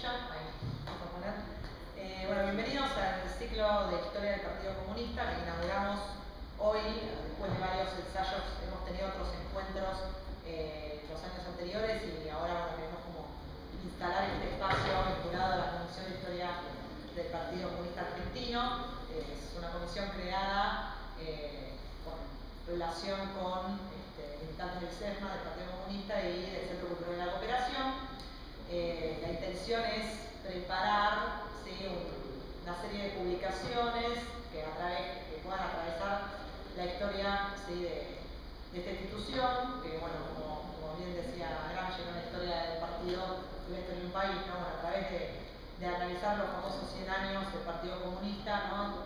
escucha? Ahí, vamos a poner. Bueno, bienvenidos al ciclo de Historia del Partido Comunista que inauguramos hoy. Después de varios ensayos hemos tenido otros encuentros los años anteriores y ahora queremos como instalar este espacio vinculado a la Comisión de Historia del Partido Comunista Argentino. Es una comisión creada con relación con militantes del CESMA, del Partido Comunista y del Centro Cultural de la Cooperación. La intención es preparar una serie de publicaciones que puedan atravesar la historia de esta institución, que bueno, como bien decía Gramsci, una historia del partido y una historia de un país, ¿no? Bueno, a través de analizar los famosos 100 años del Partido Comunista, ¿no?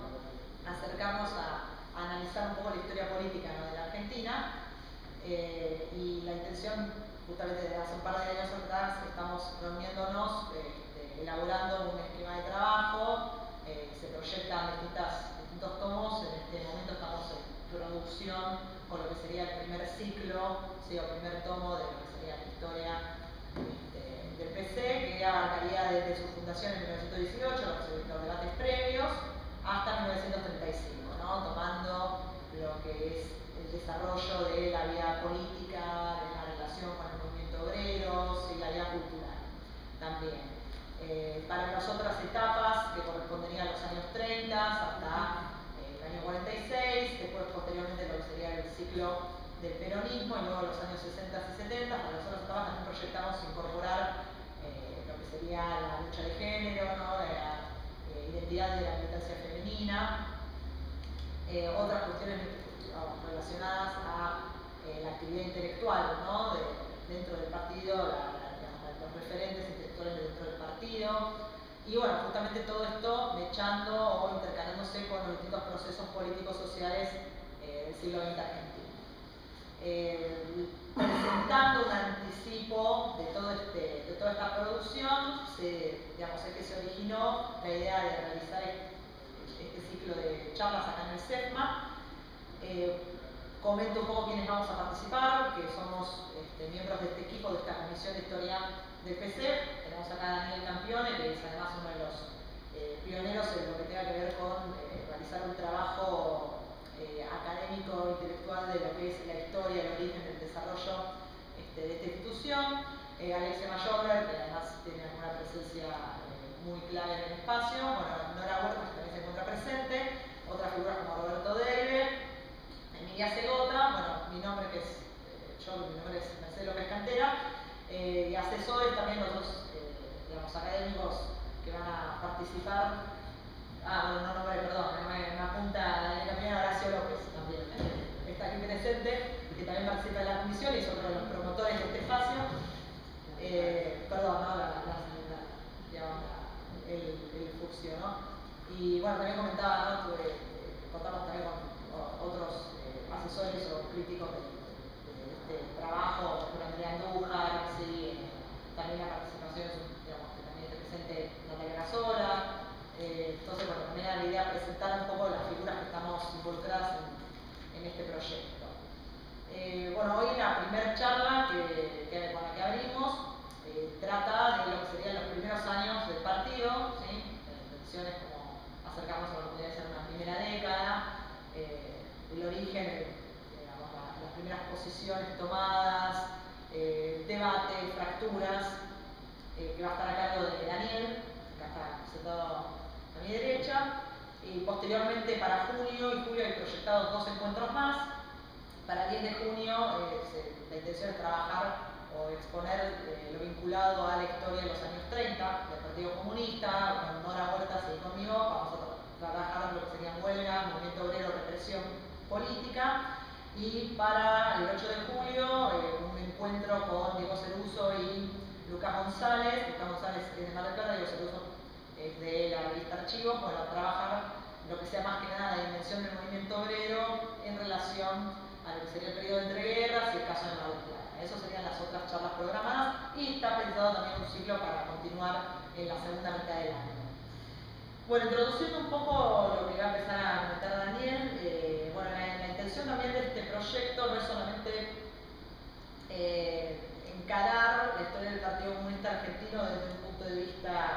Acercarnos a analizar un poco la historia política, ¿no? De la Argentina. Y la intención, justamente desde hace un par de años atrás, estamos reuniéndonos, elaborando un esquema de trabajo, se proyectan distintos tomos. En este momento estamos en producción con lo que sería el primer ciclo, o primer tomo de lo que sería la historia del PC, que abarcaría desde su fundación en 1918, los debates previos, hasta 1935, ¿no? Tomando lo que es el desarrollo de la vida política, de la relación con el movimiento obrero y la vida cultural también. Para las otras etapas, que corresponderían a los años 30 hasta el año 46, después posteriormente lo que sería el ciclo del peronismo, y luego los años 60 y 70, para las otras etapas también proyectamos incorporar lo que sería la lucha de género, ¿no? La identidad de la militancia femenina, otras cuestiones relacionadas a la actividad intelectual, ¿no? Dentro del partido, los referentes intelectuales dentro del partido, y bueno, justamente todo esto mechando o intercalándose con los distintos procesos políticos sociales del siglo XX argentino. Presentando un anticipo de toda esta producción, es que se originó la idea de realizar este ciclo de charlas acá en el CESMA. Comento un poco quiénes vamos a participar, que somos miembros de este equipo, de esta comisión de historia del PC. Tenemos acá a Daniel Campione, que es además uno de los pioneros en lo que tenga que ver con realizar un trabajo académico, intelectual de lo que es la historia, el origen, el desarrollo de esta institución. Alexia Mayorler, que además tiene una presencia muy clave en el espacio. Bueno, Nora Huerta, que también se encuentra presente. Otras figuras como Roberto Debe, Emilia Segota, bueno, mi nombre es Mercedes López Cantera, y asesores también otros académicos que van a participar. Me apunta Daniel Campione, Horacio López también, está aquí presente, que también participa en la comisión y es otro de los promotores de este espacio. El Fuxio, ¿no? Y bueno, también comentaba, ¿no? Contamos también con otros asesores o críticos de este trabajo, por Andrea Andújar, también la participación, que también está presente Natalia Gazola. Entonces, bueno, también era la idea presentar un poco las figuras que estamos involucradas en este proyecto. Bueno, hoy la primera charla con la que abrimos trata de lo que serían los primeros años del partido, ¿sí? La intención es como acercarnos a lo que podría ser una primera década, el origen, las primeras posiciones tomadas, debate, fracturas, que va a estar a cargo de Daniel, que acá está sentado a mi derecha, y posteriormente para junio y julio hay proyectados 2 encuentros más. Para el 10 de junio la intención es trabajar o exponer lo vinculado a la historia de los años 30 del Partido Comunista. Con Nora Huerta y conmigo vamos a trabajar lo que serían huelga, movimiento obrero, represión política. Y para el 8 de julio un encuentro con Diego Ceruso y Lucas González. Lucas González es de Mar del Plata, Diego Ceruso es de la revista Archivos, para trabajar lo que sea más que nada la dimensión del movimiento obrero en relación a lo que sería el periodo de entreguerras y el caso de Mar del Plata. Esas serían las otras charlas programadas, y está pensado también un ciclo para continuar en la segunda mitad del año. Bueno, introduciendo un poco lo que va a empezar a comentar Daniel, bueno, la intención también de este proyecto no es solamente encarar la historia del Partido Comunista Argentino desde un punto de vista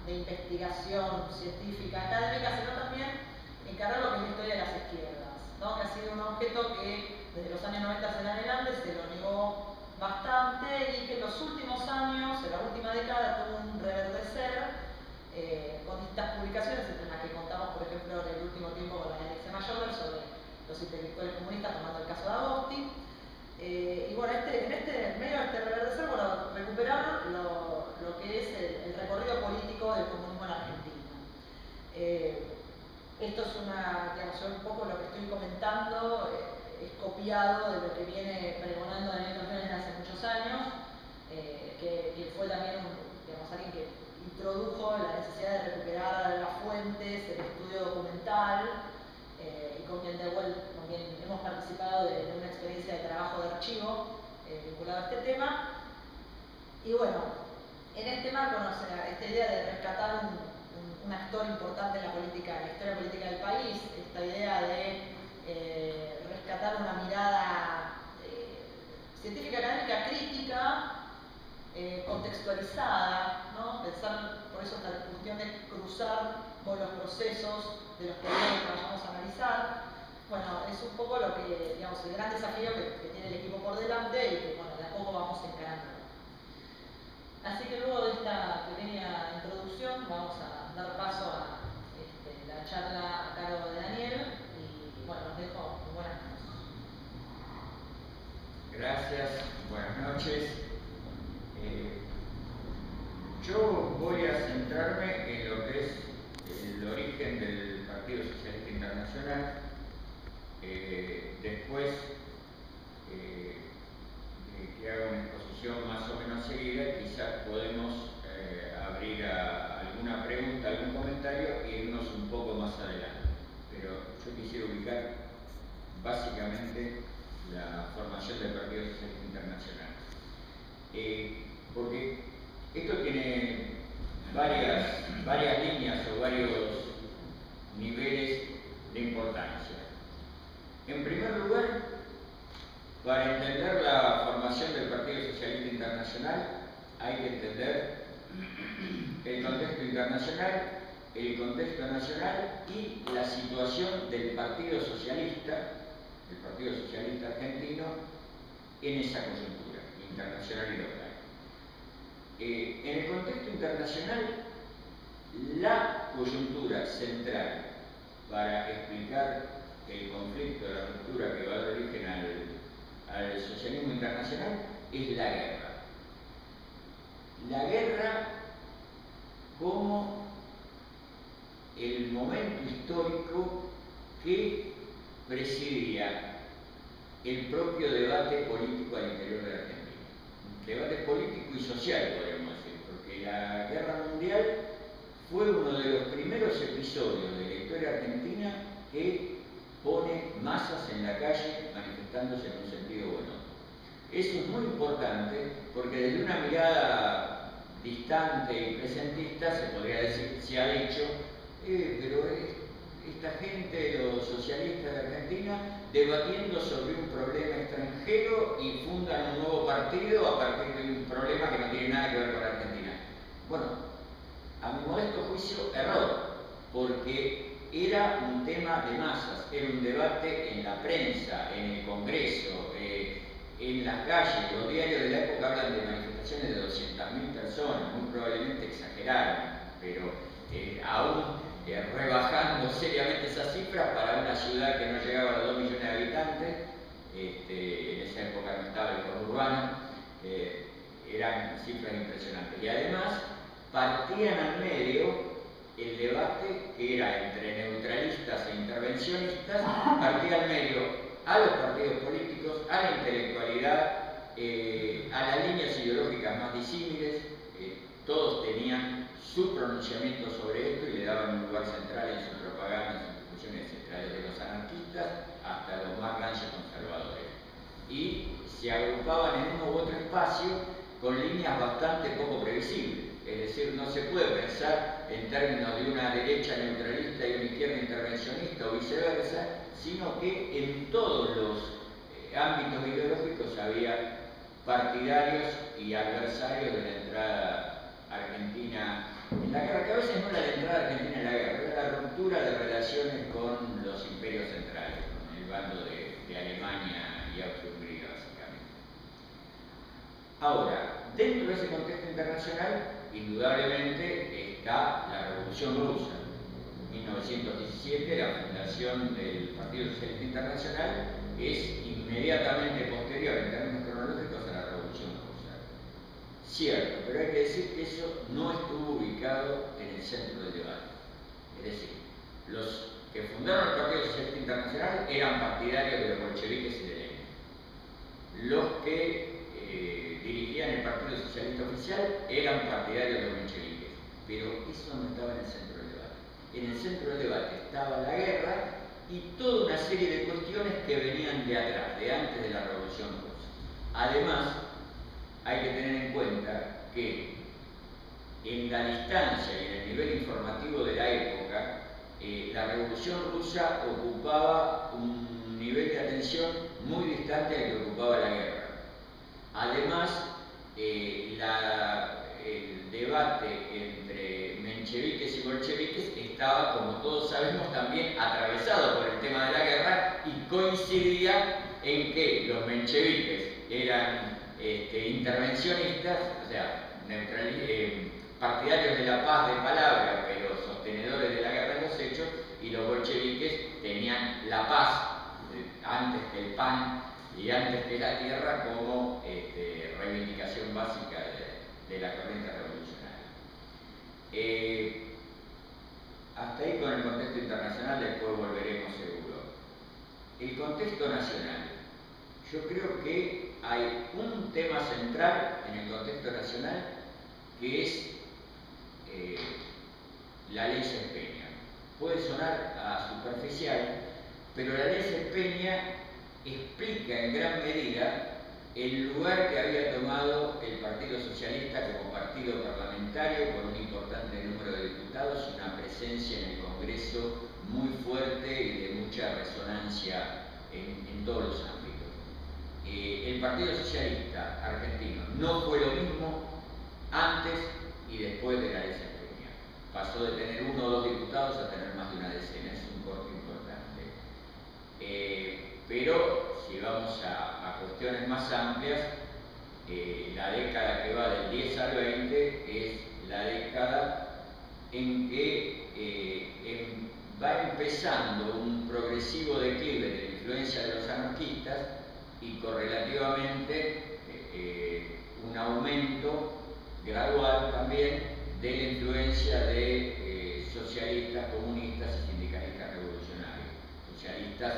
de investigación científica académica, sino también encarar lo que es la historia de las izquierdas, ¿no? Que ha sido un objeto que desde los años 90 en adelante se lo negó bastante y que en los últimos años, en la última década, tuvo un reverdecer con distintas publicaciones, entre las que contamos, por ejemplo, en el último tiempo con la de Alexia Mayorder sobre los intelectuales comunistas, tomando el caso de Agosti. Y bueno, en medio de este reverdecer, bueno, recuperar lo que es el recorrido político del comunismo en Argentina. Esto es digamos, un poco lo que estoy comentando, es copiado de lo que viene pregonando Daniel Tornel desde hace muchos años, que fue también digamos, alguien que introdujo la necesidad de recuperar las fuentes, el estudio documental, y con quien hemos participado de una experiencia de trabajo de archivo vinculado a este tema. Y bueno, en este marco, esta idea de rescatar un actor importante en la historia política del país, esta idea de rescatar una mirada científica académica crítica, contextualizada, ¿no? Pensar, por eso esta cuestión de cruzar con los procesos de los problemas que vayamos a analizar. Bueno, es un poco lo que, digamos, el gran desafío que tiene el equipo por delante y que, bueno, de a poco vamos encarando. Así que luego de esta pequeña introducción vamos a dar paso a la charla a cargo de Daniel y, bueno, los dejo en buenas manos. Gracias, buenas noches. Yo voy a centrarme en lo que es el origen del Partido Socialista Internacional. Después de que haga una exposición más o menos seguida, quizás podemos abrir a alguna pregunta, algún comentario e irnos un poco más adelante. Pero yo quisiera ubicar básicamente la formación del Partido Socialista Internacional. Porque esto tiene varias líneas o varios niveles de importancia. En primer lugar, para entender la formación del Partido Socialista Internacional hay que entender el contexto internacional, el contexto nacional y la situación del Partido Socialista Argentino en esa coyuntura internacional y local. En el contexto internacional, la coyuntura central para explicar el conflicto, la ruptura que va a dar origen al socialismo internacional es la guerra. La guerra como el momento histórico que presidía el propio debate político al interior de Argentina. Debate político y social, podríamos decir, porque la Guerra Mundial fue uno de los primeros episodios de la historia argentina que pone masas en la calle manifestándose en un sentido bueno. Eso es muy importante porque desde una mirada distante y presentista se podría decir, se ha dicho, pero esta gente, los socialistas de Argentina, debatiendo sobre un problema extranjero y fundan un nuevo partido a partir de un problema que no tiene nada que ver con Argentina. Bueno, a mi modesto juicio, error, porque era un tema de masas, era un debate en la prensa, en el Congreso, en las calles. Los diarios de la época hablan de manifestaciones de 200.000 personas, muy probablemente exageraron, pero aún rebajando seriamente esas cifras para una ciudad que no llegaba a los 2 millones de habitantes, en esa época no estaba el conurbano, eran cifras impresionantes. Y además partían al medio el debate que era entre neutralistas e intervencionistas, partía al medio a los partidos políticos, a la intelectualidad, a las líneas ideológicas más disímiles. Todos tenían su pronunciamiento sobre esto y le daban un lugar central en su propaganda, en sus discusiones centrales, de los anarquistas hasta los más rancios conservadores. Y se agrupaban en uno u otro espacio con líneas bastante poco previsibles. Es decir, no se puede pensar en términos de una derecha neutralista y una izquierda intervencionista o viceversa, sino que en todos los ámbitos ideológicos había partidarios y adversarios de la entrada argentina en la guerra, que a veces no era la entrada argentina en la guerra, era la ruptura de relaciones con los imperios centrales, con el bando de Alemania y Austria-Hungría, básicamente. Ahora, dentro de ese contexto internacional, indudablemente está la Revolución Rusa. 1917, la fundación del Partido Socialista Internacional, es inmediatamente posterior en términos cronológicos a la Revolución Rusa. Cierto, pero hay que decir que eso no estuvo ubicado en el centro del debate. Es decir, los que fundaron el Partido Socialista Internacional eran partidarios de los bolcheviques y de Lenin. Los que dirigían el Partido Socialista Oficial eran partidarios de los bolcheviques, pero eso no estaba en el centro del debate. En el centro del debate estaba la guerra y toda una serie de cuestiones que venían de atrás, de antes de la Revolución Rusa. Además, hay que tener en cuenta que en la distancia y en el nivel informativo de la época, la Revolución Rusa ocupaba un nivel de atención muy distante al que ocupaba la guerra. Además, el debate entre mencheviques y bolcheviques estaba, como todos sabemos, también atravesado por el tema de la guerra y coincidía en que los mencheviques eran intervencionistas, o sea, partidarios de la paz de palabra, pero sostenedores de la guerra en los hechos, y los bolcheviques tenían la paz antes que el pan y antes que la tierra como reivindicación básica de la corriente revolucionaria. Hasta ahí con el contexto internacional, después volveremos seguro. El contexto nacional. Yo creo que hay un tema central en el contexto nacional que es la ley Sespeña. Puede sonar superficial, pero la ley Sespeña explica en gran medida el lugar que había tomado el Partido Socialista como partido parlamentario, con un importante número de diputados y una presencia en el Congreso muy fuerte y de mucha resonancia en todos los ámbitos. El Partido Socialista argentino no fue lo mismo antes y después de la ley Sespeña. Pasó de tener 1 o 2 diputados a tener más de una decena, es un corte importante. Pero si vamos a cuestiones más amplias, la década que va del 10 al 20 es la década en que va empezando un progresivo declive de la influencia de los anarquistas y correlativamente un aumento gradual también de la influencia de socialistas, comunistas y sindicalistas revolucionarios. Socialistas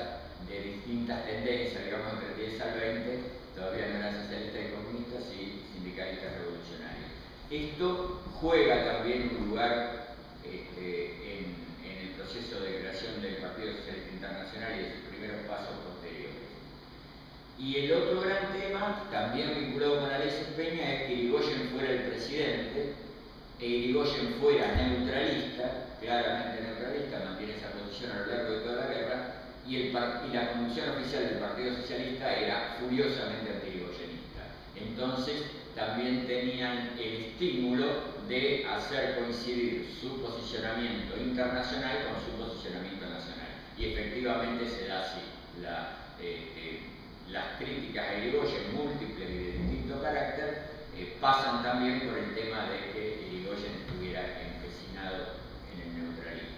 de distintas tendencias, digamos entre el 10 al 20, todavía no eran socialistas y comunistas, y sindicalistas revolucionarios. Esto juega también un lugar en el proceso de creación del Partido Socialista Internacional y de sus primeros pasos posteriores. Y el otro gran tema, también vinculado con la ley Sespeña, es que Irigoyen fuera el presidente, Irigoyen fuera neutralista, claramente neutralista, mantiene esa posición a lo largo de toda la guerra, y la conducción oficial del Partido Socialista era furiosamente anti-irigoyenista. Entonces, también tenían el estímulo de hacer coincidir su posicionamiento internacional con su posicionamiento nacional. Y efectivamente se da así. Las críticas a Irigoyen, múltiples y de distinto carácter, pasan también por el tema de que Irigoyen estuviera empecinado en el neutralismo.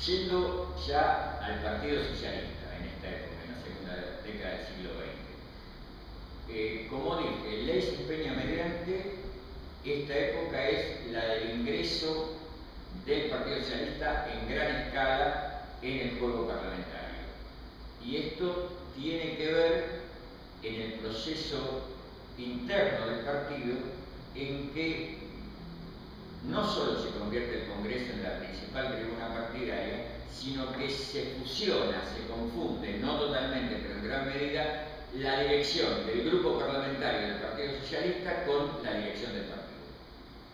Yendo ya al Partido Socialista en esta época, en la segunda década del siglo XX. Como dije, ley Sespeña mediante, esta época es la del ingreso del Partido Socialista en gran escala en el juego parlamentario. Y esto tiene que ver en el proceso interno del partido en que no solo se convierte el Congreso en la principal tribuna partidaria, sino que se fusiona, se confunde, no totalmente, pero en gran medida, la dirección del grupo parlamentario del Partido Socialista con la dirección del partido.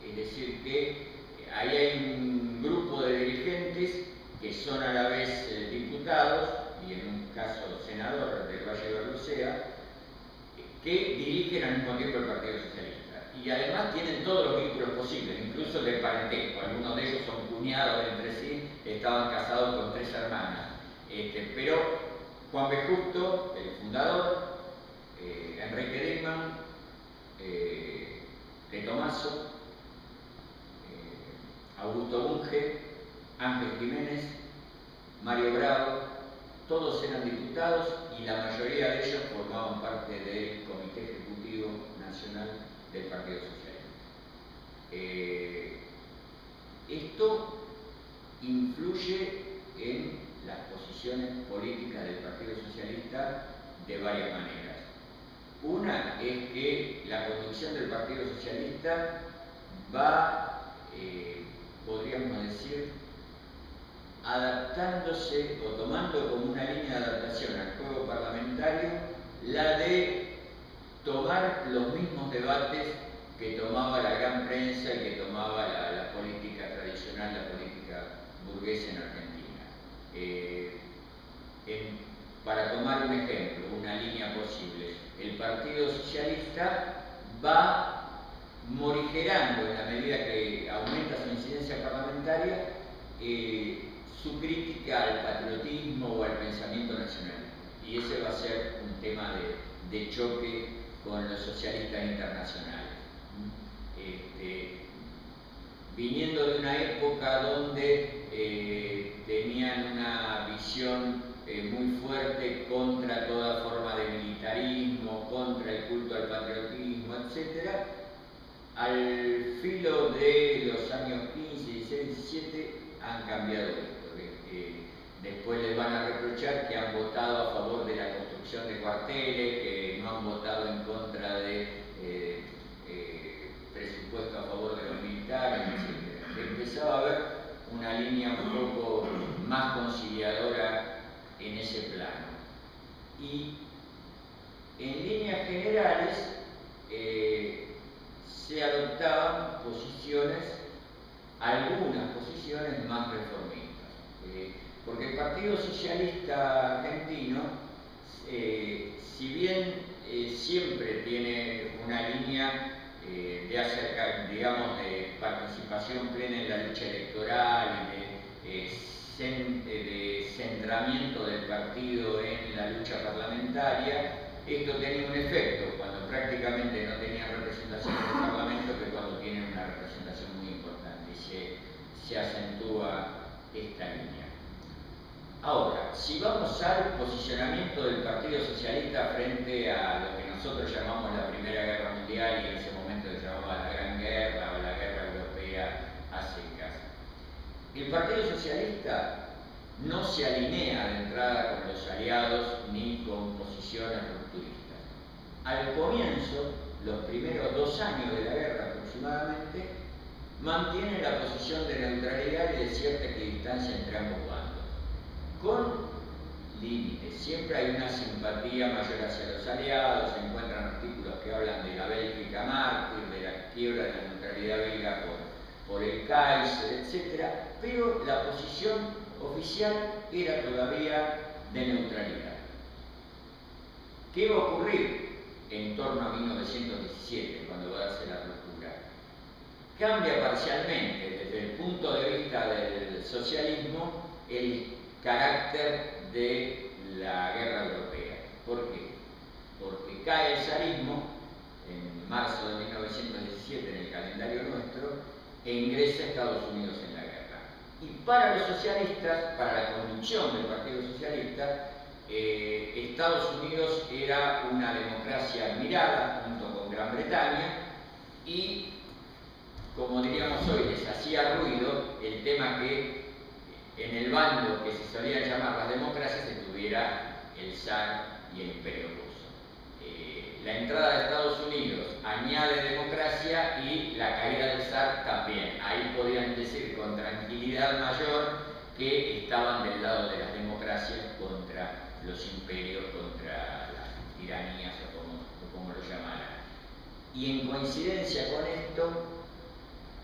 Es decir, que ahí hay un grupo de dirigentes que son a la vez diputados, y en un caso senador del Valle de Berlucea, que dirigen al mismo tiempo el Partido Socialista. Y además tienen todos los vínculos posibles, incluso de parentesco. Algunos de ellos son cuñados entre sí, estaban casados con 3 hermanas. Pero Juan B. Justo, el fundador, Enrique Dilman, de Tomaso, Augusto Bunge, Ángel Jiménez, Mario Bravo, todos eran diputados y la mayoría de ellos formaban parte del Comité Ejecutivo Nacional del Partido Socialista. Esto influye en las posiciones políticas del Partido Socialista de varias maneras. Una es que la conducción del Partido Socialista va, podríamos decir, adaptándose o tomando como una línea de adaptación al juego parlamentario la de tomar los mismos debates que tomaba la gran prensa y que tomaba la política tradicional, la política burguesa en Argentina. Para tomar un ejemplo, una línea posible, el Partido Socialista va morigerando en la medida que aumenta su incidencia parlamentaria su crítica al patriotismo o al pensamiento nacional. Y ese va a ser un tema de choque con los socialistas internacionales. Viniendo de una época donde tenían una visión muy fuerte contra toda forma de militarismo, contra el culto al patriotismo, etc., al filo de los años 15, 16, 17 han cambiado esto. Después les van a reprochar que han votado a favor de la construcción de cuarteles, que no han votado en contra de presupuesto a favor de los militares, etc. Empezaba a haber una línea un poco más conciliadora en ese plano. Y en líneas generales se adoptaban posiciones, algunas posiciones más reformistas. Porque el Partido Socialista Argentino, si bien siempre tiene una línea de participación plena en la lucha electoral y de centramiento del partido en la lucha parlamentaria, esto tenía un efecto cuando prácticamente no tenían representación en el Parlamento que cuando tienen una representación muy importante y se acentúa esta línea. Ahora, si vamos al posicionamiento del Partido Socialista frente a lo que nosotros llamamos la Primera Guerra Mundial y en ese momento se llamaba la Gran Guerra o la Guerra Europea a secas, el Partido Socialista no se alinea de entrada con los aliados ni con posiciones rupturistas. Al comienzo, los primeros 2 años de la guerra aproximadamente, mantiene la posición de neutralidad y de cierta equidistancia entre ambos bandos, con límites. Siempre hay una simpatía mayor hacia los aliados, se encuentran artículos que hablan de la Bélgica mártir, de la quiebra de la neutralidad belga por el Kaiser, etc. Pero la posición oficial era todavía de neutralidad. ¿Qué va a ocurrir en torno a 1917, cuando va a darse la ruptura? Cambia parcialmente desde el punto de vista del socialismo el carácter de la guerra europea. ¿Por qué? Porque cae el zarismo en marzo de 1917 en el calendario nuestro e ingresa a Estados Unidos en la guerra. Y para los socialistas, para la conducción del Partido Socialista, Estados Unidos era una democracia admirada junto con Gran Bretaña y, como diríamos hoy, les hacía ruido el tema que en el bando que se solía llamar las democracias estuviera el zar y el imperio ruso. La entrada de Estados Unidos añade democracia y la caída del zar también. Ahí podían decir con tranquilidad mayor que estaban del lado de las democracias contra los imperios, contra las tiranías o como lo llamaran. Y en coincidencia con esto,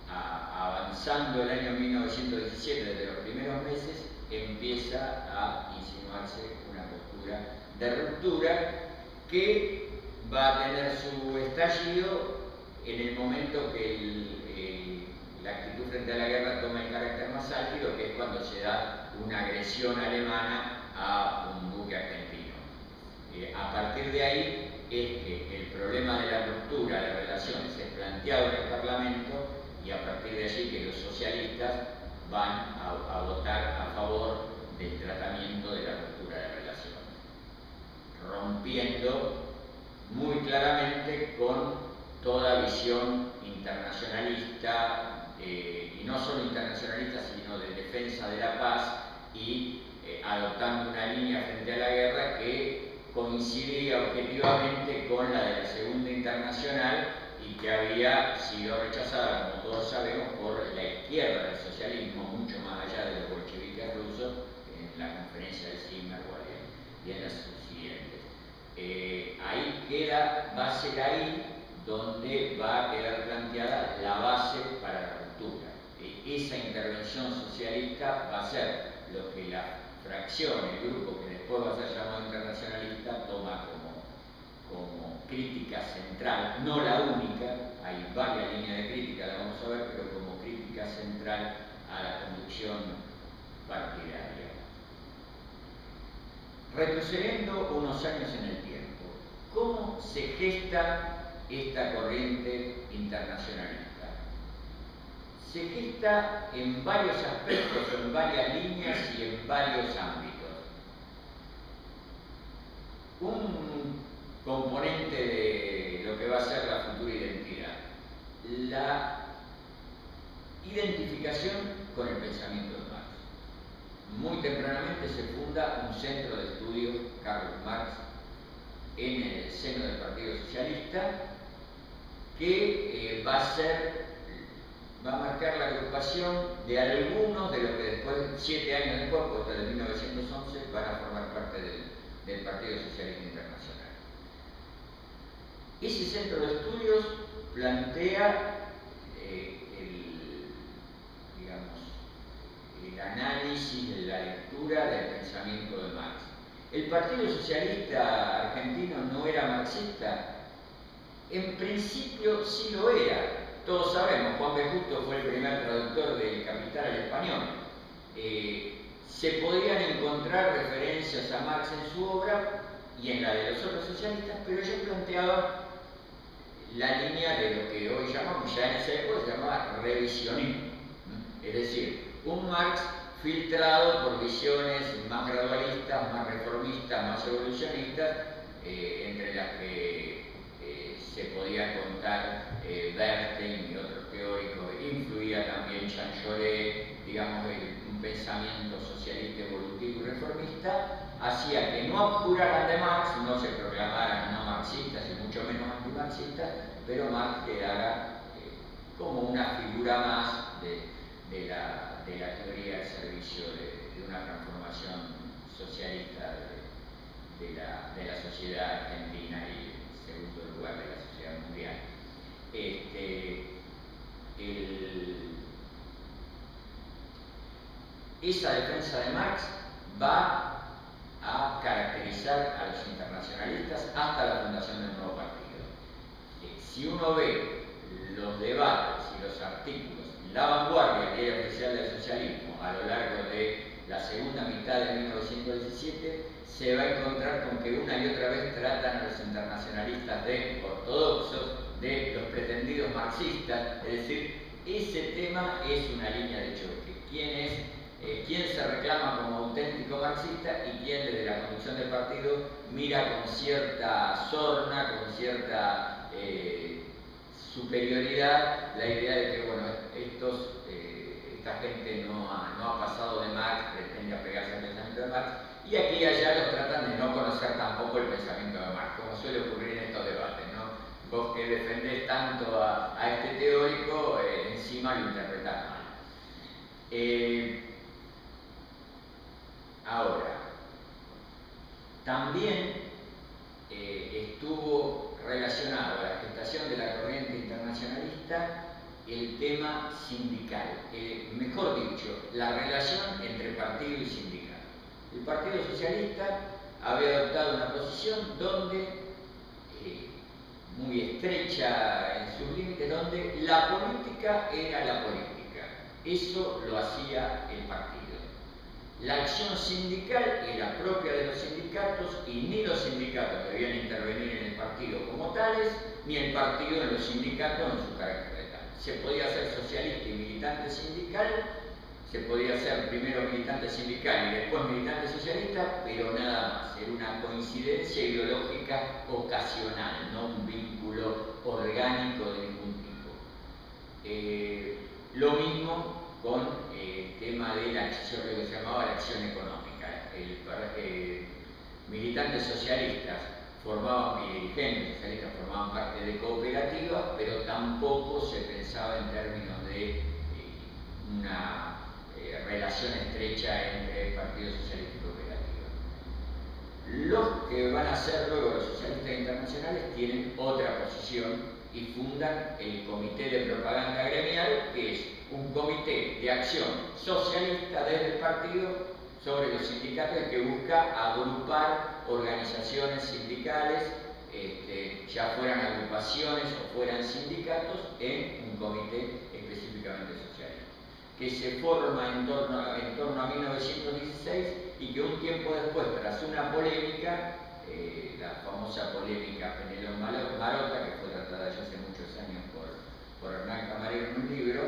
avanzando el año 1917, desde los primeros meses, empieza a insinuarse una postura de ruptura que va a tener su estallido en el momento que la actitud frente a la guerra toma el carácter más álgido, que es cuando se da una agresión alemana a un buque argentino. A partir de ahí es que el problema de la ruptura de relaciones es planteado en el Parlamento, y a partir de allí que los socialistas van a votar a favor del tratamiento de la ruptura de relaciones, rompiendo muy claramente con toda visión internacionalista, y no solo internacionalista, sino de defensa de la paz, y adoptando una línea frente a la guerra que coincidía objetivamente con la de la Segunda Internacional, y que había sido rechazada, como todos sabemos, por la izquierda del socialismo, mucho más allá de los bolcheviques rusos, en la conferencia de Zimmerwald y en las subsiguientes. Ahí queda, va a ser ahí donde va a quedar planteada la base para la ruptura. Esa intervención socialista va a ser lo que la fracción, el grupo que después va a ser llamado internacionalista, toma como crítica central, no la única, hay varias líneas de crítica, la vamos a ver, pero como crítica central a la conducción partidaria. Retrocediendo unos años en el tiempo, ¿cómo se gesta esta corriente internacionalista? Se gesta en varios aspectos, en varias líneas y en varios ámbitos. Un componente de lo que va a ser la futura identidad, la identificación con el pensamiento de Marx. Muy tempranamente se funda un centro de estudio, Carlos Marx, en el seno del Partido Socialista, que va a marcar la agrupación de algunos de los que después, 7 años después, hasta el 1911, van a formar parte del Partido Socialista Internacional. Ese centro de estudios plantea el análisis, la lectura del pensamiento de Marx. ¿El Partido Socialista Argentino no era marxista? En principio sí lo era. Todos sabemos, Juan B. Justo fue el primer traductor del Capital al español. Se podían encontrar referencias a Marx en su obra y en la de los otros socialistas, pero yo planteaba la línea de lo que hoy llamamos, ya en esa época se llamaba revisionismo. Es decir, un Marx filtrado por visiones más gradualistas, más reformistas, más evolucionistas, entre las que se podía contar Bernstein y otros teóricos. Influía también Jean Jaurès, digamos, un pensamiento socialista evolutivo y reformista, hacía que no abjuraran de Marx, no se proclamaran no marxistas y mucho menos antimarxistas, pero Marx quedara como una figura más de la teoría al servicio de una transformación socialista de la sociedad argentina y, en segundo lugar, de la sociedad mundial. Esa defensa de Marx va a caracterizar a los internacionalistas hasta la fundación del nuevo partido. Si uno ve los debates y los artículos, La Vanguardia, el diario oficial del socialismo, a lo largo de la segunda mitad de 1917, se va a encontrar con que una y otra vez tratan a los internacionalistas de ortodoxos, de los pretendidos marxistas. Es decir, ese tema es una línea de choque. ¿Quién se reclama como auténtico marxista y quién desde la conducción del partido mira con cierta sorna, con cierta superioridad la idea de que, bueno, esta gente no ha pasado de Marx, pretende apegarse al pensamiento de Marx, y aquí y allá los tratan de no conocer tampoco el pensamiento de Marx, como suele ocurrir en estos debates, ¿no? Vos que defendés tanto a este teórico, encima lo interpretás mal. Ahora, también estuvo relacionado a la gestación de la corriente internacionalista el tema sindical, mejor dicho, la relación entre partido y sindicato. El Partido Socialista había adoptado una posición donde, muy estrecha en sus límites, donde la política era la política. Eso lo hacía el partido. La acción sindical era propia de los sindicatos y ni los sindicatos debían intervenir en el partido como tales, ni el partido en los sindicatos en su carácter de tal. Se podía ser socialista y militante sindical, se podía ser primero militante sindical y después militante socialista, pero nada más. Era una coincidencia ideológica ocasional, no un vínculo orgánico de ningún tipo. Lo mismo con el tema de la acción, lo que se llamaba la acción económica. Militantes socialistas formaban, y dirigentes socialistas formaban parte de cooperativas, pero tampoco se pensaba en términos de una relación estrecha entre el Partido Socialista y cooperativa. Los que van a ser luego los socialistas internacionales tienen otra posición y fundan el Comité de Propaganda Gremial, que es un comité de acción socialista desde el partido sobre los sindicatos que busca agrupar organizaciones sindicales, ya fueran agrupaciones o fueran sindicatos, en un comité específicamente socialista, que se forma en torno a 1916 y que un tiempo después, tras una polémica, la famosa polémica Penelón Marota, que fue tratada ya hace muchos años por Hernán Camarero en un libro,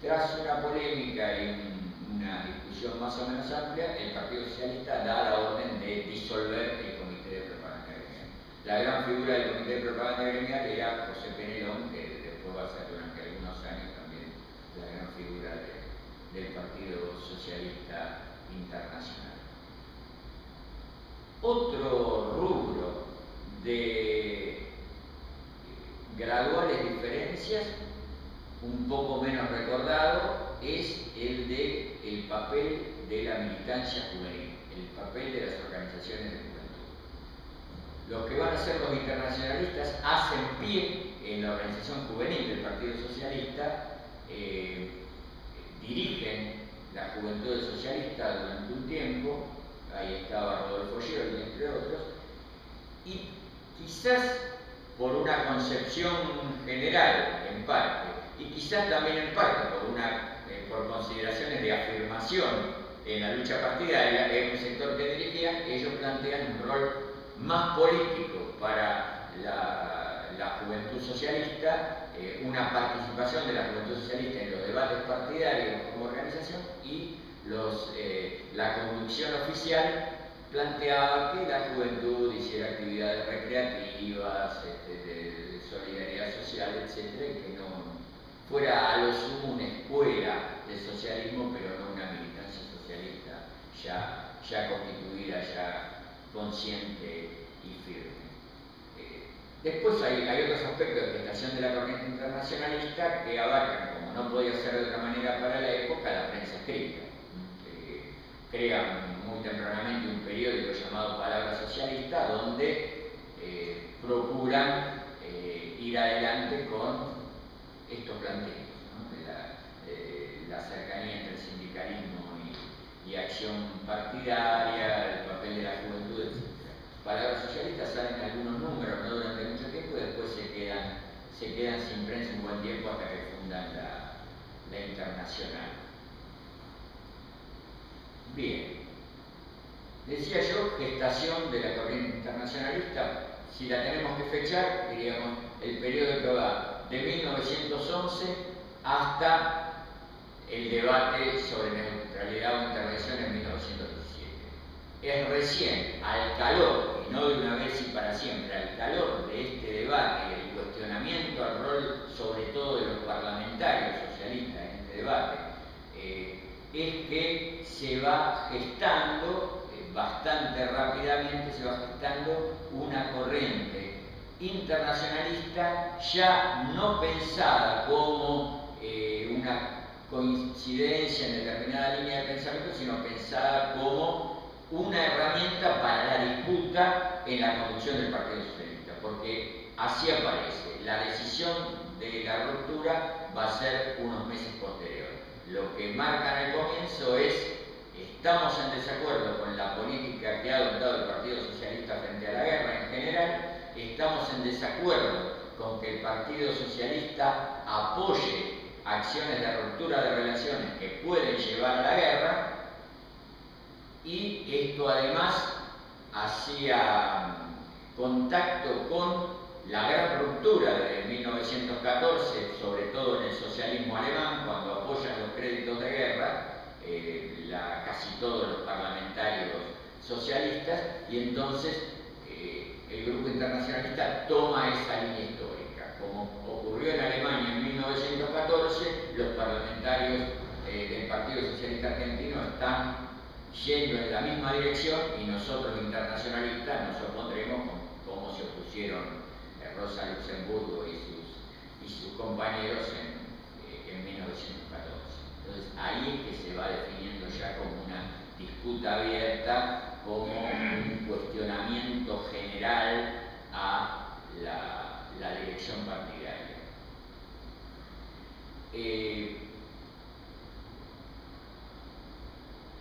tras una polémica y una discusión más o menos amplia, el Partido Socialista da la orden de disolver el Comité de Propaganda Gremial. La gran figura del Comité de Propaganda Gremial era José Penelón, que después va a ser durante algunos años también la gran figura del Partido Socialista Internacional. Otro rubro de graduales diferencias, un poco menos recordado, es el del papel de la militancia juvenil, el papel de las organizaciones de juventud. Los que van a ser los internacionalistas hacen pie en la organización juvenil del Partido Socialista, dirigen la Juventud Socialista durante un tiempo, ahí estaba Rodolfo Scioli, entre otros, y quizás por una concepción general, en parte, y quizás también en parte por consideraciones de afirmación en la lucha partidaria, en un sector que dirigían, ellos plantean un rol más político para la juventud socialista, una participación de la juventud socialista en los debates partidarios como organización, y la conducción oficial planteaba que la juventud hiciera actividades recreativas, de solidaridad social, etc., y que no fuera a lo sumo una escuela del socialismo, pero no una militancia socialista ya constituida, ya consciente y firme. Después hay otros aspectos de gestación de la corriente internacionalista que abarcan, como no podía ser de otra manera para la época, la prensa escrita. Crean muy tempranamente un periódico llamado Palabra Socialista, donde procuran ir adelante con estos planteos, ¿no? De la cercanía entre sindicalismo y acción partidaria, el papel de la juventud, etc. Palabra Socialista salen algunos números, no durante mucho tiempo, y después se quedan sin prensa un buen tiempo hasta que fundan la Internacional. Bien, decía yo, gestación de la corriente internacionalista. Si la tenemos que fechar, diríamos el periodo que va de 1911 hasta el debate sobre neutralidad o intervención en 1917. Es recién, al calor, y no de una vez y para siempre, al calor de este debate y el cuestionamiento al rol sobre todo de los parlamentarios socialistas en este debate, es que se va gestando bastante rápidamente, se va gestando una corriente internacionalista ya no pensada como una coincidencia en determinada línea de pensamiento, sino pensada como una herramienta para la disputa en la conducción del Partido Socialista, porque así aparece. La decisión de la ruptura va a ser unos meses posteriores. Lo que marca en el comienzo es: estamos en desacuerdo con la política que ha adoptado el Partido Socialista frente a la guerra en general, estamos en desacuerdo con que el Partido Socialista apoye acciones de ruptura de relaciones que pueden llevar a la guerra, y esto además hacía contacto con la gran ruptura de 1914, sobre todo en el socialismo alemán, cuando apoyan los créditos de guerra, casi todos los parlamentarios socialistas, y entonces el grupo internacionalista toma esa línea histórica. Como ocurrió en Alemania en 1914, los parlamentarios del Partido Socialista Argentino están yendo en la misma dirección, y nosotros internacionalistas nos opondremos como se opusieron Rosa Luxemburgo y sus compañeros en 1914. Entonces ahí es que se va definiendo ya como una disputa abierta, como un cuestionamiento general a la dirección partidaria.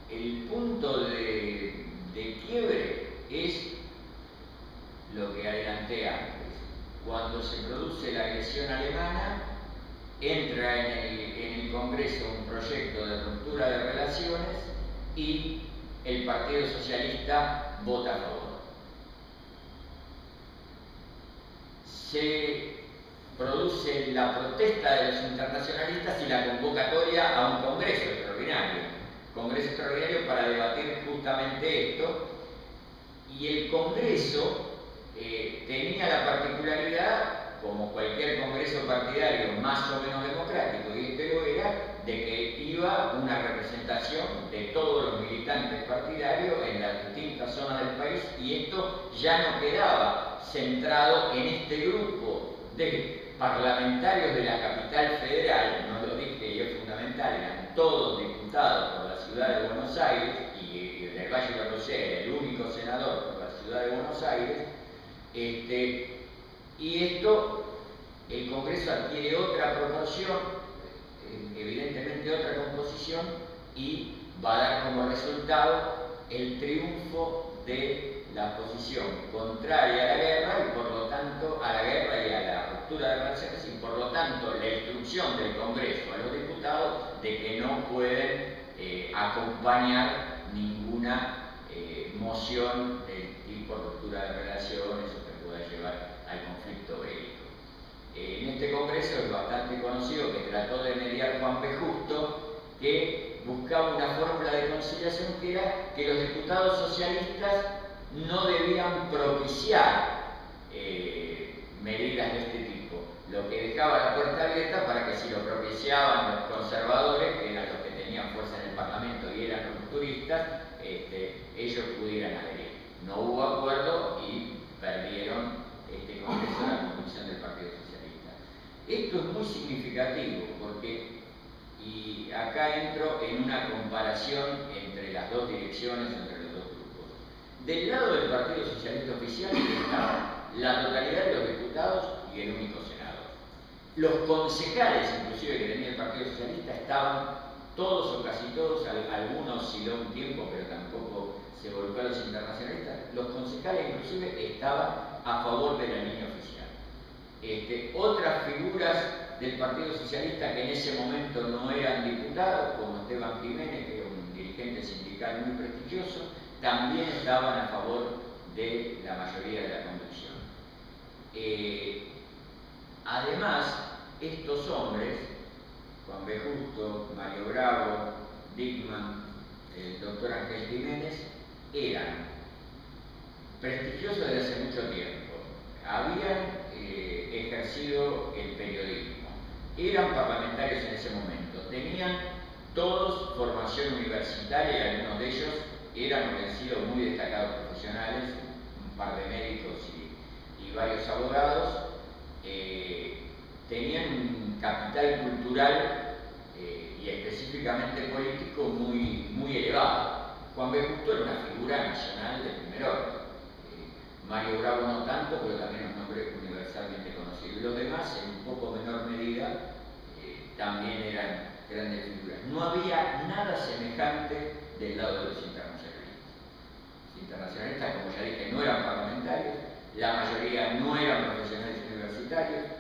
El punto de quiebre es lo que adelanté antes. Cuando se produce la agresión alemana, entra en el Congreso un proyecto de ruptura de relaciones y el Partido Socialista vota a favor. Se produce la protesta de los internacionalistas y la convocatoria a un Congreso extraordinario para debatir justamente esto, y el Congreso tenía la particularidad, como cualquier congreso partidario más o menos democrático, y este lo era, de que iba una representación de todos los militantes partidarios en las distintas zonas del país, y esto ya no quedaba centrado en este grupo de parlamentarios de la capital federal, no lo dije y es fundamental, eran todos diputados por la ciudad de Buenos Aires, y del Valle de Rosell era el único senador por la ciudad de Buenos Aires. Y esto, el Congreso adquiere otra proporción, evidentemente otra composición, y va a dar como resultado el triunfo de la posición contraria a la guerra, y por lo tanto a la guerra y a la ruptura de relaciones, y por lo tanto la instrucción del Congreso a los diputados de que no pueden acompañar ninguna moción del tipo ruptura de relaciones o que pueda llevar al conflicto bélico. En este Congreso es bastante conocido que trató de mediar Juan P. Justo, que buscaba una fórmula de conciliación que era que los diputados socialistas no debían propiciar medidas de este tipo, lo que dejaba la puerta abierta para que si lo propiciaban los conservadores, que eran los que tenían fuerza en el Parlamento y eran rupturistas, ellos pudieran adherir. No hubo acuerdo y perdieron este Congreso la conducción del Partido Socialista. Esto es muy significativo porque, y acá entro en una comparación entre las dos direcciones, entre los dos grupos. Del lado del Partido Socialista oficial estaba la totalidad de los diputados y el único senador. Los concejales, inclusive, que tenía el Partido Socialista, estaban todos o casi todos, algunos osciló un tiempo, pero tampoco se volcó a los internacionalistas. Los concejales, inclusive, estaban a favor de la línea oficial. Otras figuras del Partido Socialista que en ese momento no eran diputados, como Esteban Jiménez, que era un dirigente sindical muy prestigioso, también estaban a favor de la mayoría de la conducción. Además, estos hombres, Juan B. Justo, Mario Bravo, Dickmann, el doctor Ángel Jiménez, eran prestigiosos desde hace mucho tiempo, habían ejercido el periodismo, eran parlamentarios en ese momento, tenían todos formación universitaria y algunos de ellos eran o han sido muy destacados profesionales, un par de médicos y varios abogados, tenían un capital cultural y específicamente político muy elevado. Juan B. Justo era una figura nacional de primer orden. Mario Bravo no tanto, pero también es un nombre universalmente conocido. Y los demás, en un poco menor medida, también eran grandes figuras. No había nada semejante del lado de los internacionalistas. Los internacionalistas, como ya dije, no eran parlamentarios, la mayoría no eran profesionales universitarios,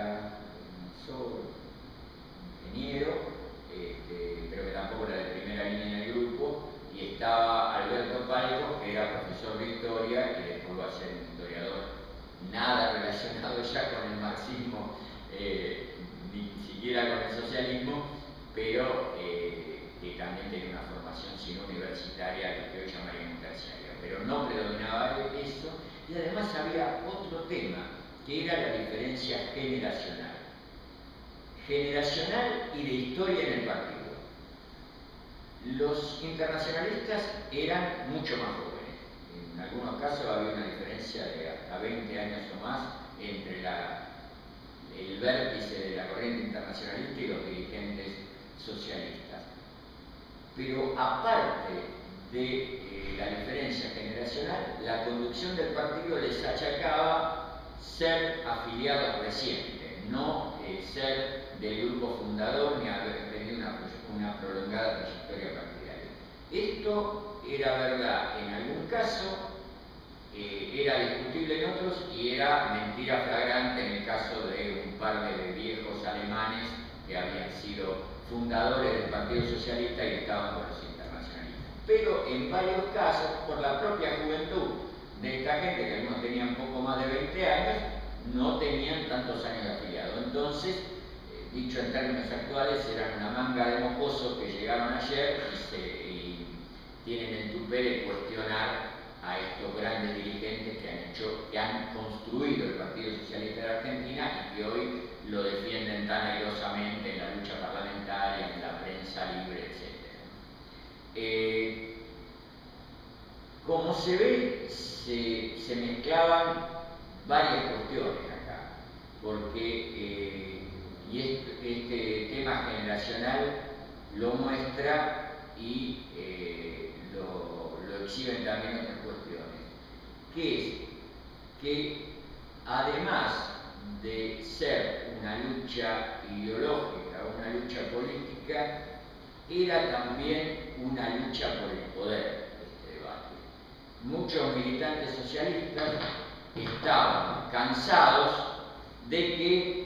era ingeniero, pero que tampoco era de primera línea en el grupo, y estaba Alberto Palco, que era profesor de historia y después va a ser un historiador nada relacionado ya con el marxismo, ni siquiera con el socialismo, pero que también tenía una formación sino universitaria, lo que hoy llamaríamos terciaria, pero no predominaba eso, y además había otro tema, que era la diferencia generacional y de historia en el partido. Los internacionalistas eran mucho más jóvenes. En algunos casos había una diferencia de hasta 20 años o más entre el vértice de la corriente internacionalista y los dirigentes socialistas. Pero aparte de la diferencia generacional, la conducción del partido les achacaba ser afiliados recientes, no ser del grupo fundador ni haber tenido una prolongada trayectoria partidaria. Esto era verdad en algún caso, era discutible en otros y era mentira flagrante en el caso de un par de viejos alemanes que habían sido fundadores del Partido Socialista y estaban con los internacionalistas. Pero en varios casos, por la propia juventud de esta gente, que algunos tenían poco más de 20 años, no tenían tantos años de afiliado. Entonces, dicho en términos actuales, eran una manga de mocosos que llegaron ayer y tienen el tupé de cuestionar a estos grandes dirigentes que han construido el Partido Socialista de la Argentina y que hoy lo defienden tan airosamente en la lucha parlamentaria, en la prensa libre, etc. Como se ve, se mezclaban varias cuestiones acá, porque y este tema generacional lo muestra y lo exhiben también otras cuestiones, que es que además de ser una lucha ideológica, una lucha política, era también una lucha por el poder, este debate. Muchos militantes socialistas estaban cansados de que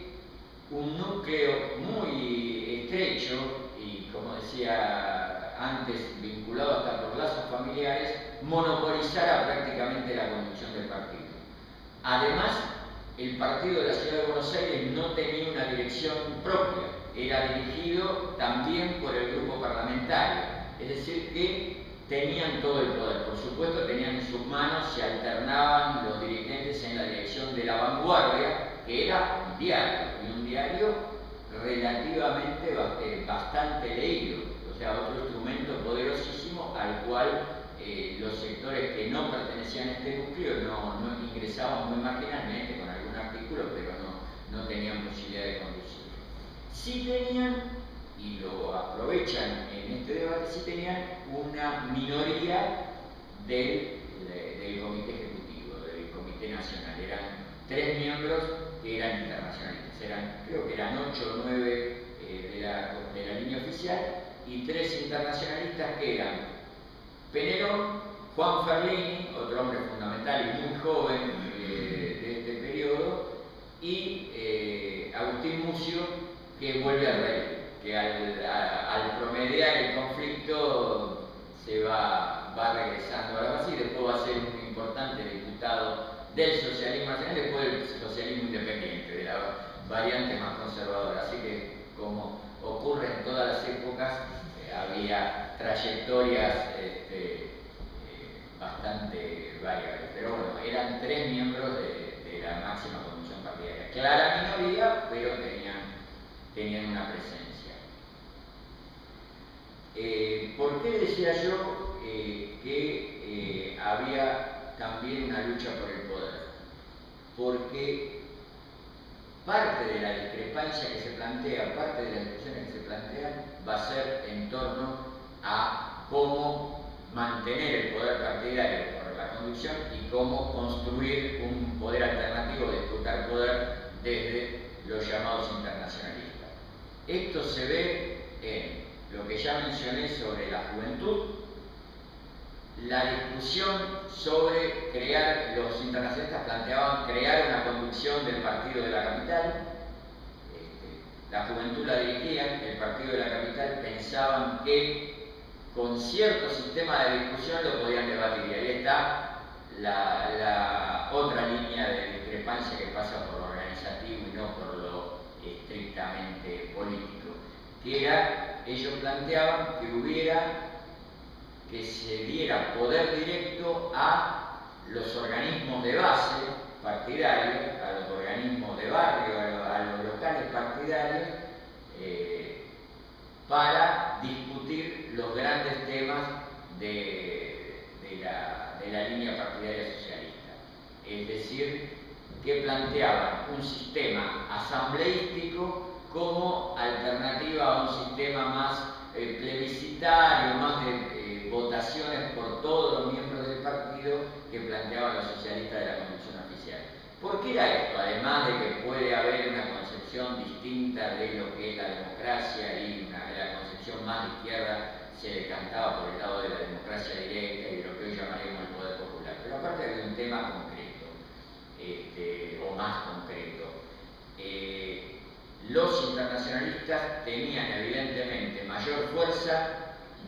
un núcleo muy estrecho y, como decía antes, vinculado hasta por lazos familiares, monopolizara prácticamente la conducción del partido. Además, el partido de la Ciudad de Buenos Aires no tenía una dirección propia, era dirigido también por el grupo parlamentario, es decir, que tenían todo el poder. Por supuesto, tenían en sus manos, se alternaban los dirigentes en la dirección de La Vanguardia, que era un diario relativamente bastante leído, o sea, otro instrumento poderosísimo al cual los sectores que no pertenecían a este núcleo no ingresaban muy marginalmente con algún artículo, pero no tenían posibilidad de conducir. Sí tenían, y lo aprovechan en este debate, sí tenían una minoría del Comité Ejecutivo, del Comité Nacional. Eran 3 miembros que eran internacionalistas, creo que eran 8 o 9 de la línea oficial, y 3 internacionalistas que eran Penerón, Juan Ferlini, otro hombre fundamental y muy joven de este periodo, y Agustín Mucio, que vuelve al rey, que al promediar el conflicto se va regresando a la base y después va a ser un importante diputado del socialismo nacional, después del socialismo independiente, de la variante más conservadora. Así que, como ocurre en todas las épocas, había trayectorias bastante variables. Pero bueno, eran 3 miembros de la máxima conducción partidaria. Clara minoría, pero tenían una presencia. ¿Por qué decía yo que había también una lucha por el poder? Porque parte de la discrepancia que se plantea, parte de las discusiones que se plantean, va a ser en torno a cómo mantener el poder partidario por la conducción y cómo construir un poder alternativo, disputar poder desde los llamados internacionalistas. Esto se ve en lo que ya mencioné sobre la juventud, la discusión sobre los internacionalistas planteaban crear una conducción del partido de la capital, la juventud la dirigían, el partido de la capital, pensaban que con cierto sistema de discusión lo podían debatir. Y ahí está la otra línea de discrepancia que pasa por lo organizativo y no por lo estrictamente político, que era, ellos planteaban que se diera poder directo a los organismos de base partidarios, a los organismos de barrio, a los locales partidarios, para discutir los grandes temas de la línea partidaria socialista. Es decir, que planteaban un sistema asambleístico como alternativa a un sistema más plebiscitario, más de votaciones por todos los miembros del partido que planteaban los socialistas de la Convención Oficial. ¿Por qué era esto? Además de que puede haber una concepción distinta de lo que es la democracia y la concepción más de izquierda se decantaba por el lado de la democracia directa y de lo que hoy llamaríamos el poder popular. Pero aparte de un tema concreto, o más concreto, los internacionalistas tenían evidentemente mayor fuerza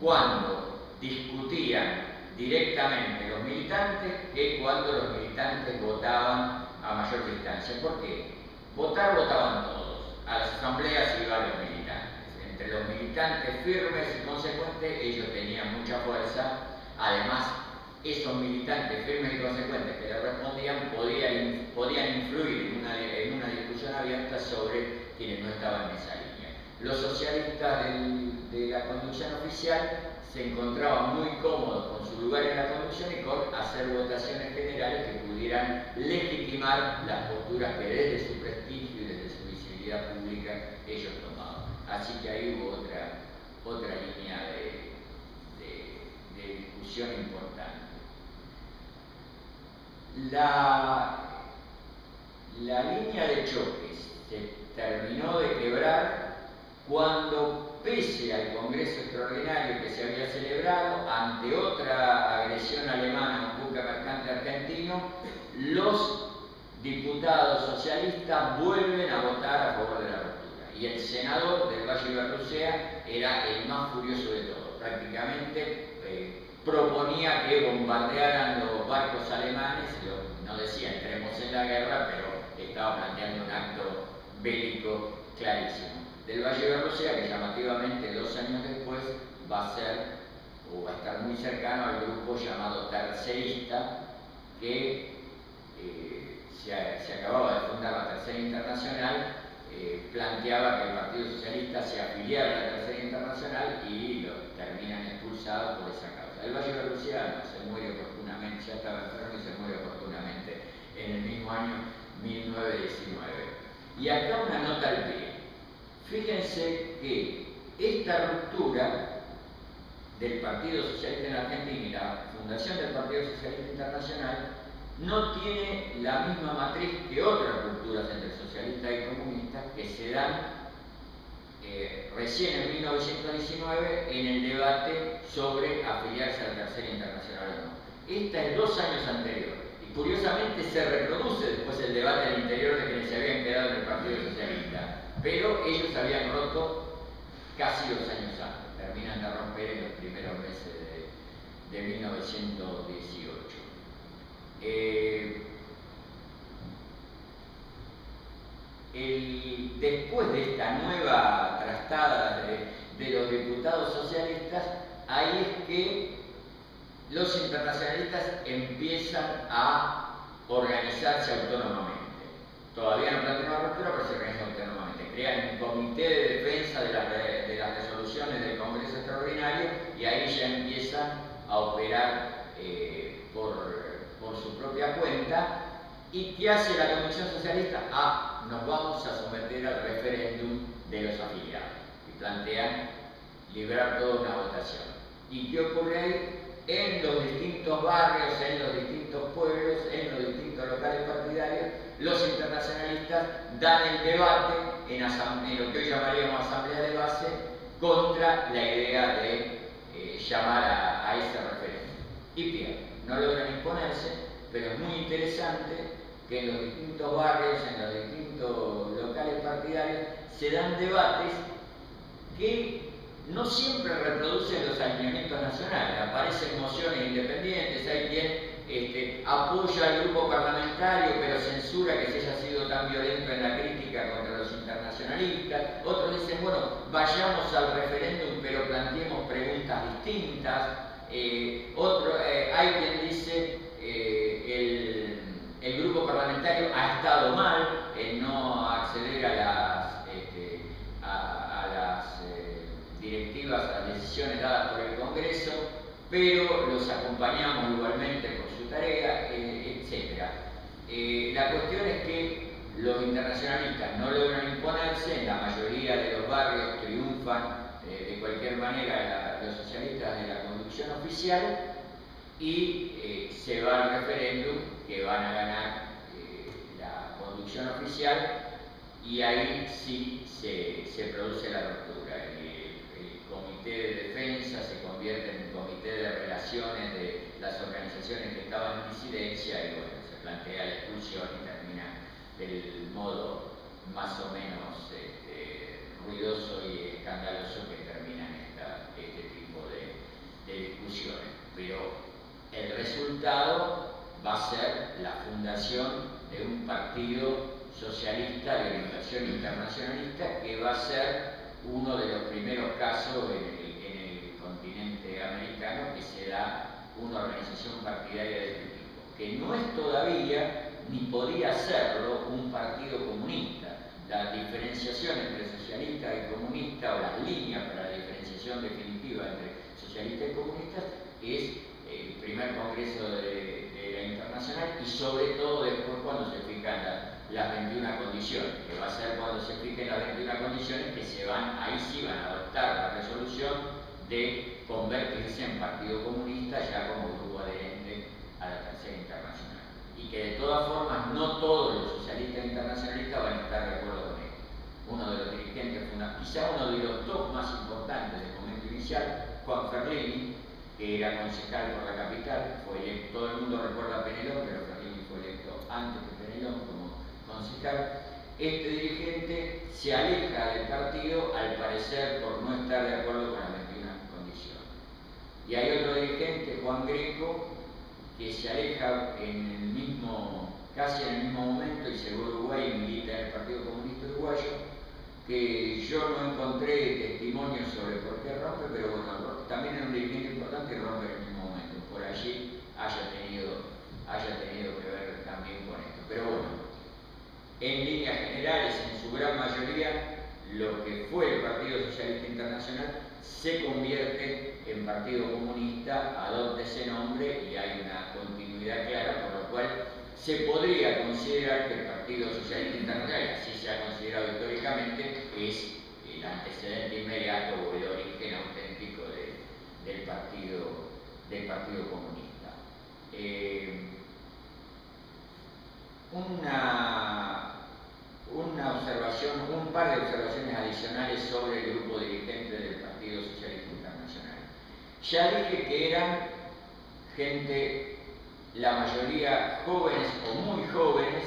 cuando discutían directamente los militantes que cuando los militantes votaban a mayor distancia. ¿Por qué? Votaban todos, a las asambleas iban los militantes. Entre los militantes firmes y consecuentes ellos tenían mucha fuerza. Además, esos militantes firmes y consecuentes que le respondían podían influir en una discusión abierta sobre quienes no estaban en esa línea. Los socialistas de la conducción oficial se encontraban muy cómodos con su lugar en la conducción y con hacer votaciones generales que pudieran legitimar las posturas que desde su prestigio y desde su visibilidad pública ellos tomaban. Así que ahí hubo otra línea de discusión importante. La línea de choques se terminó de quebrar cuando, pese al Congreso Extraordinario que se había celebrado, ante otra agresión alemana a un buque mercante argentino, los diputados socialistas vuelven a votar a favor de la ruptura. Y el senador del Valle de Ibarlucea era el más furioso de todos. Prácticamente proponía que bombardearan los barcos alemanes, no decía entremos en la guerra, pero estaba planteando un acto bélico clarísimo. Del Valle de Ibarlucea, que llamativamente 2 años después va a estar muy cercano al grupo llamado Tercerista, que se acababa de fundar la Tercera Internacional, planteaba que el Partido Socialista se afiliara a la Tercera Internacional y lo terminan expulsados por esa causa. El Valle de Ibarlucea se muere oportunamente, ya estaba enfermo y se muere oportunamente en el mismo año 1919. Y acá una nota al pie. Fíjense que esta ruptura del Partido Socialista en Argentina y la fundación del Partido Socialista Internacional no tiene la misma matriz que otras rupturas entre socialistas y comunistas que se dan recién en 1919 en el debate sobre afiliarse a la Tercera Internacional o no. Esta es 2 años anterior y curiosamente se reproduce después el debate al interior de quienes se habían quedado en el Partido Socialista, pero ellos habían roto casi 2 años antes, terminan de romper en los primeros meses de 1918. Después de esta nueva trastada de los diputados socialistas, ahí es que los internacionalistas empiezan a organizarse autónomamente. Todavía no plantean una ruptura, pero se organizan autónomamente. Crean un comité de defensa de las resoluciones del Congreso Extraordinario y ahí ya empiezan a operar por su propia cuenta. ¿Y qué hace la Convención Socialista? Nos vamos a someter al referéndum de los afiliados. Y plantean librar toda una votación. ¿Y qué ocurre ahí? En los distintos barrios, en los distintos pueblos, en los distintos locales partidarios, los internacionalistas dan el debate en lo que hoy llamaríamos asamblea de base contra la idea de llamar a ese referéndum. Y pierden. No logran imponerse, pero es muy interesante que en los distintos barrios, en los distintos locales partidarios, se dan debates que no siempre reproducen los alineamientos nacionales. Aparecen mociones independientes, hay quien apoya al grupo parlamentario pero censura que se haya sido tan violento en la crítica contra los internacionalistas. Otros dicen, bueno, vayamos al referéndum pero planteemos preguntas distintas. Hay quien dice el grupo parlamentario ha estado mal en no acceder a las directivas, a las decisiones dadas por el Congreso, pero los acompañamos igualmente por su tarea, etc. La cuestión es que los internacionalistas no logran imponerse, en la mayoría de los barrios triunfan de cualquier manera los socialistas de la conducción oficial y se va al referéndum que van a ganar la conducción oficial y ahí sí se produce la ruptura. El comité de defensa se convierte en un comité de relaciones de las organizaciones que estaban en disidencia y bueno, se plantea la expulsión y termina del modo más o menos ruidoso y escandaloso que terminan este tipo de discusiones. Pero el resultado va a ser la fundación de un partido socialista de orientación internacionalista que va a ser uno de los primeros casos en el continente americano que se da una organización partidaria de este tipo, que no es todavía ni podría serlo un partido comunista. La diferenciación entre socialista y comunista, o las líneas para la diferenciación definitiva entre socialistas y comunistas, es el primer congreso de la Internacional y sobre todo después cuando se fijan las 21 condiciones, que va a ser cuando se fijen las 21 condiciones que ahí sí van a adoptar la resolución de convertirse en partido comunista ya como grupo adherente a la Tercera Internacional. Y que de todas formas no todos los socialistas internacionalistas van a estar de acuerdo con esto. Uno de los dirigentes quizá uno de los dos más importantes del momento inicial, Juan Ferlini, que era concejal por la capital, fue electo, todo el mundo recuerda a Penelón, pero Ferlini fue electo antes que Penelón como concejal. Este dirigente se aleja del partido, al parecer por no estar de acuerdo con las 21 condiciones. Y hay otro dirigente, Juan Greco, que se aleja casi en el mismo momento y se va a Uruguay y milita en el Partido Comunista Uruguayo, que yo no encontré testimonios sobre por qué rompe, pero bueno, también era un dirigente importante y rompe en el mismo momento. Por allí haya tenido que ver también con esto. Pero bueno, en líneas generales, en su gran mayoría, lo que fue el Partido Socialista Internacional se convierte en Partido Comunista, adopta ese nombre y hay una continuidad clara, por lo cual se podría considerar que el Partido Socialista Internacional, así se ha considerado históricamente, es el antecedente inmediato o el origen auténtico del Partido Comunista. Una observación, un par de observaciones adicionales sobre el grupo dirigente del Partido Socialista Internacional. Ya dije que eran gente, la mayoría jóvenes o muy jóvenes,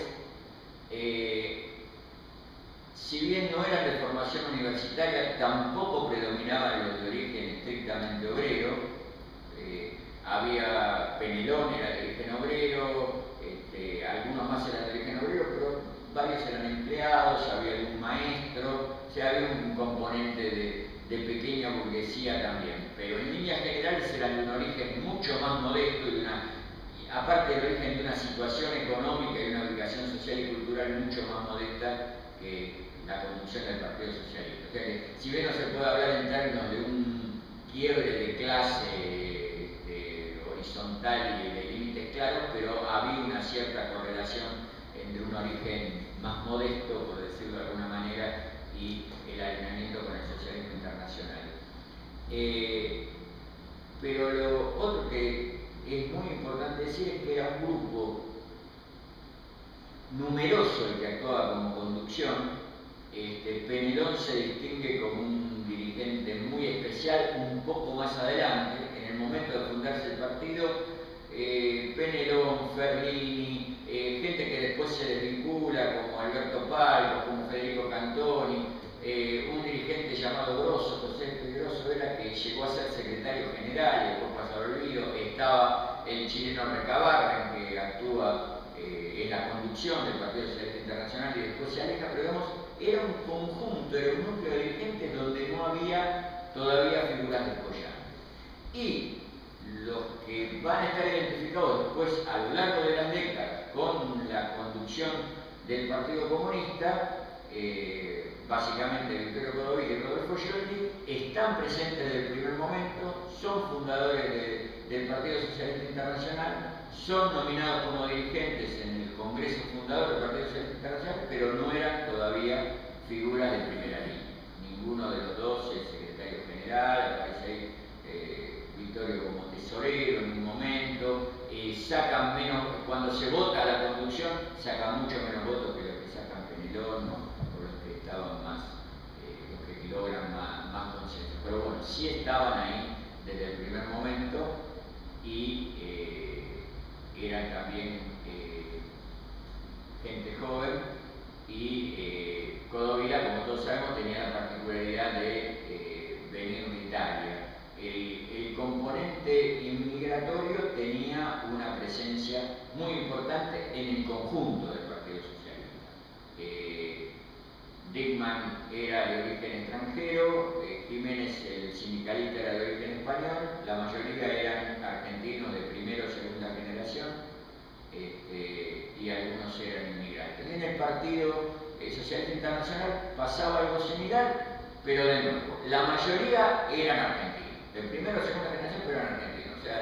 si bien no eran de formación universitaria, tampoco predominaban los de origen estrictamente obrero. Había Penelón, era de origen obrero, algunos más eran de origen obrero, pero varios eran empleados, había algún maestro, o sea, había un componente de pequeña burguesía también. Pero en líneas generales eran de un origen mucho más modesto y aparte del origen de una situación económica y una ubicación social y cultural mucho más modesta que la conducción del Partido Socialista. O sea que, si bien no se puede hablar en términos de un quiebre de clase horizontal y de límites claros, pero había una cierta correlación entre un origen más modesto, por decirlo de alguna manera, y el alineamiento con el socialismo internacional. Pero lo otro que es muy importante decir es que era un grupo numeroso el que actuaba como conducción. Penelón se distingue como un dirigente muy especial un poco más adelante. En el momento de fundarse el partido, Penelón, Ferlini, gente que después se llegó a ser secretario general y después pasó al olvido. Estaba el chileno Recabarren, que actúa en la conducción del Partido Socialista Internacional y después se aleja, pero digamos, era un conjunto, era un núcleo de dirigentes donde no había todavía figuras descollantes. Y los que van a estar identificados después a lo largo de las décadas con la conducción del Partido Comunista, básicamente Victorio Codovilla y Rodolfo Sciolli, están presentes desde el primer momento, son fundadores del Partido Socialista Internacional, son nominados como dirigentes en el Congreso fundador del Partido Socialista Internacional, pero no eran todavía figuras de primera línea. Ninguno de los dos es secretario general, aparece ahí Victorio como tesorero en un momento, sacan menos, cuando se vota la conducción, sacan mucho menos votos que los que sacan Penelón, ¿no? O los que estaban más, los que logran más consenso. Pero bueno, sí estaban ahí desde el primer momento y eran también gente joven y Codovilla, como todos sabemos, tenía la particularidad de venir de Italia. El componente inmigratorio tenía una presencia muy importante en el conjunto del Partido Socialista. Dickmann era de origen extranjero, Jiménez, el sindicalista, era de origen español, la mayoría eran argentinos de primera o segunda generación, y algunos eran inmigrantes. En el Partido Socialista Internacional pasaba algo similar, pero de nuevo, la mayoría eran argentinos. De primera o segunda generación, pero eran argentinos. O sea,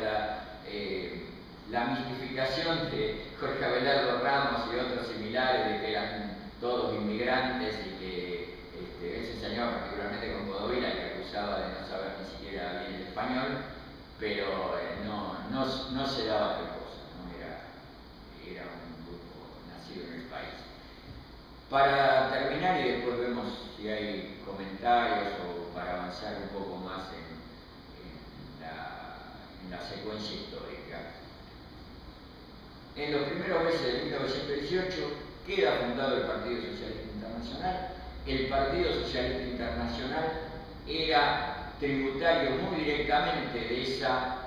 la mistificación de Jorge Abelardo Ramos y otros similares de que eran todos inmigrantes y que él se enseñaba particularmente con Codovilla, que acusaba de no saber ni siquiera bien el español, pero no se daba tal cosa, ¿no? Era un grupo nacido en el país. Para terminar, y después vemos si hay comentarios o para avanzar un poco más en la secuencia histórica. En los primeros meses de 1918 queda fundado el Partido Socialista Internacional. El Partido Socialista Internacional era tributario muy directamente de esa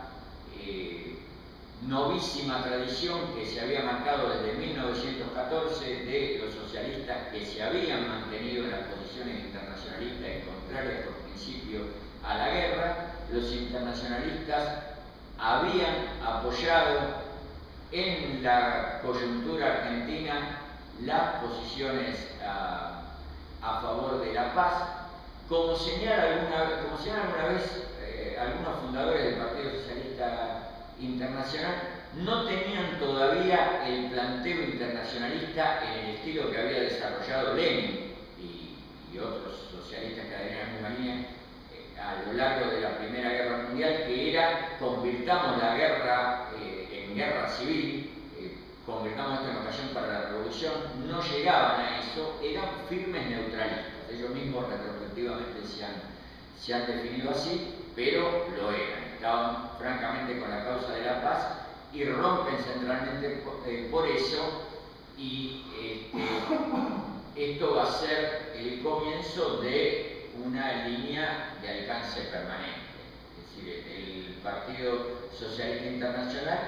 novísima tradición que se había marcado desde 1914 de los socialistas que se habían mantenido en las posiciones internacionalistas y contrarias por principio a la guerra. Los internacionalistas habían apoyado en la coyuntura argentina las posiciones a favor de la paz, como señalan alguna vez algunos fundadores del Partido Socialista Internacional, no tenían todavía el planteo internacionalista en el estilo que había desarrollado Lenin y otros socialistas que adherían a la misma línea a lo largo de la Primera Guerra Mundial, que era convirtamos la guerra en guerra civil, convirtamos esto en ocasión para la revolución. No llegaban a eso, eran firmes neutralistas. Ellos mismos retrospectivamente se han definido así, pero lo eran. Estaban francamente con la causa de la paz y rompen centralmente por eso, y esto va a ser el comienzo de una línea de alcance permanente. Es decir, el Partido Socialista Internacional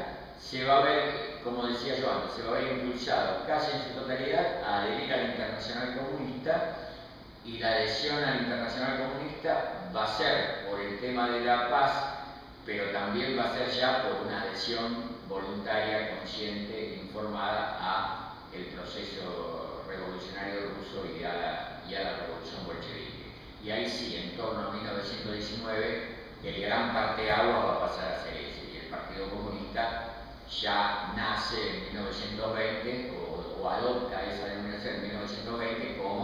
se va a ver, como decía yo antes, se va a ver impulsado casi en su totalidad a adherir a la Internacional Comunista, y la adhesión a la Internacional Comunista va a ser por el tema de la paz, pero también va a ser ya por una adhesión voluntaria, consciente e informada a el proceso revolucionario ruso y a la revolución bolchevique. Y ahí sí, en torno a 1919, el gran parteaguas va a pasar a ser ese, y el Partido Comunista ya nace en 1920 o adopta esa denominación en 1920 como